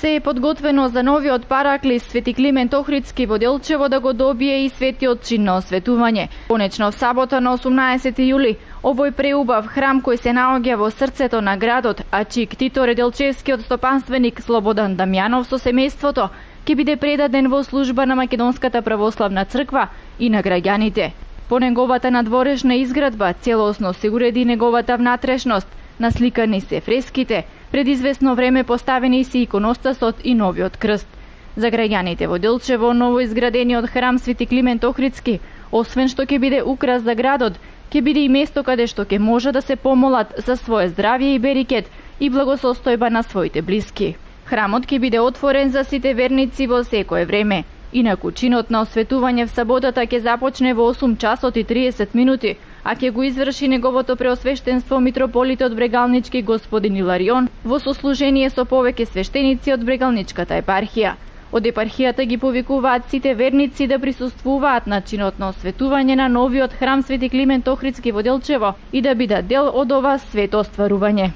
Се е подготвено за новиот параклис Свети Климент Охридски во Делчево да го добие и светиот чин на осветување. Конечно в сабота на 18 јули овој преубав храм кој се наоѓа во срцето на градот, а чик титор е делчевскиот стопанственик Слободан Дамјанов со семејството, ќе биде предаден во служба на Македонската православна црква и на граѓаните. По неговата надворешна изградба целосно се уреди неговата внатрешност, насликани се фреските, пред известно време поставени си иконостасот и новиот крст. За граѓаните во Делчево новоизградениот храм Свети Климент Охридски, освен што ќе биде украс за градот, ќе биде и место каде што ќе може да се помолат за свое здравје и берикет и благосостојба на своите блиски. Храмот ќе биде отворен за сите верници во секое време. Инаку чинот на осветување в саботата ќе започне во 8 часот и 30 минути, а ќе го изврши неговото преосвештенство митрополитот Брегалнички господин Иларион во сослужение со повеќе свештеници од Брегалничката епархија. Од епархијата ги повикуваат сите верници да присуствуваат на чинот на осветување на новиот храм Свети Климент Охридски во Делчево и да бидат дел од ова свето остварување.